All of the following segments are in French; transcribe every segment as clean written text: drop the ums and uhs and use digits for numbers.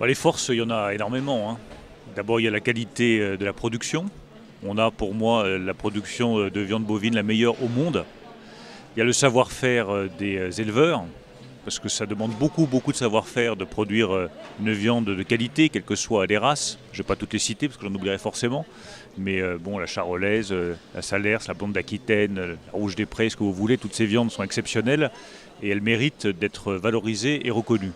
Les forces, il y en a énormément, hein. D'abord, il y a la qualité de la production. On a pour moi la production de viande bovine la meilleure au monde. Il y a le savoir-faire des éleveurs, parce que ça demande beaucoup de savoir-faire de produire une viande de qualité, quelles que soient les races. Je ne vais pas toutes les citer parce que j'en oublierai forcément. Mais bon, la charolaise, la salers, la blonde d'Aquitaine, la rouge des prés, ce que vous voulez, toutes ces viandes sont exceptionnelles et elles méritent d'être valorisées et reconnues.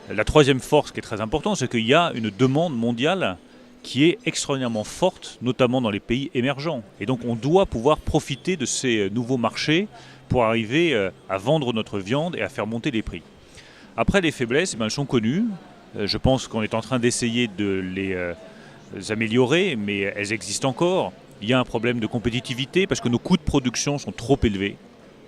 La troisième force qui est très importante, c'est qu'il y a une demande mondiale qui est extraordinairement forte, notamment dans les pays émergents. Et donc on doit pouvoir profiter de ces nouveaux marchés pour arriver à vendre notre viande et à faire monter les prix. Après, les faiblesses, elles sont connues. Je pense qu'on est en train d'essayer de les améliorer, mais elles existent encore. Il y a un problème de compétitivité parce que nos coûts de production sont trop élevés.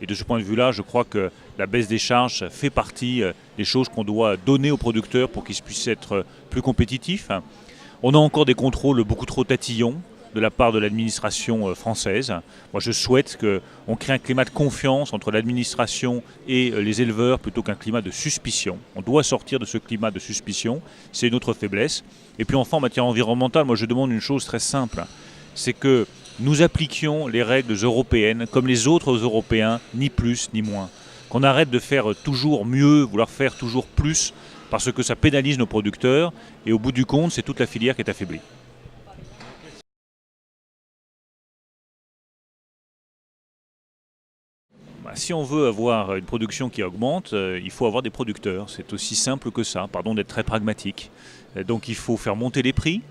Et de ce point de vue-là, je crois que la baisse des charges fait partie des choses qu'on doit donner aux producteurs pour qu'ils puissent être plus compétitifs. On a encore des contrôles beaucoup trop tatillons de la part de l'administration française. Moi, je souhaite qu'on crée un climat de confiance entre l'administration et les éleveurs plutôt qu'un climat de suspicion. On doit sortir de ce climat de suspicion, c'est une autre faiblesse. Et puis enfin, en matière environnementale, moi je demande une chose très simple, c'est que nous appliquions les règles européennes comme les autres Européens, ni plus ni moins. Qu'on arrête de faire toujours mieux, vouloir faire toujours plus, parce que ça pénalise nos producteurs, et au bout du compte, c'est toute la filière qui est affaiblie. Si on veut avoir une production qui augmente, il faut avoir des producteurs. C'est aussi simple que ça, pardon d'être très pragmatique. Donc il faut faire monter les prix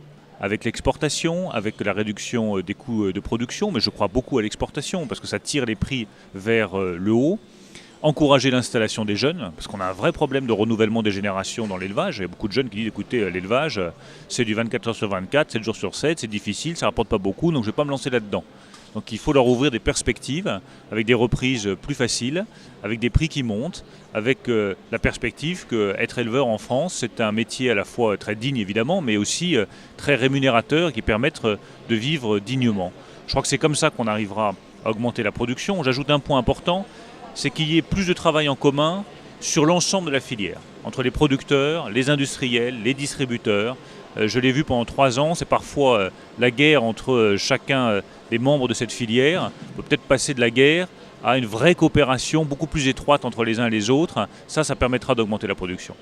avec l'exportation, avec la réduction des coûts de production, mais je crois beaucoup à l'exportation parce que ça tire les prix vers le haut. Encourager l'installation des jeunes, parce qu'on a un vrai problème de renouvellement des générations dans l'élevage. Il y a beaucoup de jeunes qui disent, écoutez, l'élevage, c'est du 24 heures sur 24, 7 jours sur 7, c'est difficile, ça ne rapporte pas beaucoup, donc je ne vais pas me lancer là-dedans. Donc il faut leur ouvrir des perspectives, avec des reprises plus faciles, avec des prix qui montent, avec la perspective qu'être éleveur en France, c'est un métier à la fois très digne évidemment, mais aussi très rémunérateur et qui permette de vivre dignement. Je crois que c'est comme ça qu'on arrivera à augmenter la production. J'ajoute un point important, c'est qu'il y ait plus de travail en commun sur l'ensemble de la filière, entre les producteurs, les industriels, les distributeurs. Je l'ai vu pendant 3 ans, c'est parfois la guerre entre chacun des membres de cette filière. On peut peut-être passer de la guerre à une vraie coopération beaucoup plus étroite entre les uns et les autres. Ça permettra d'augmenter la production.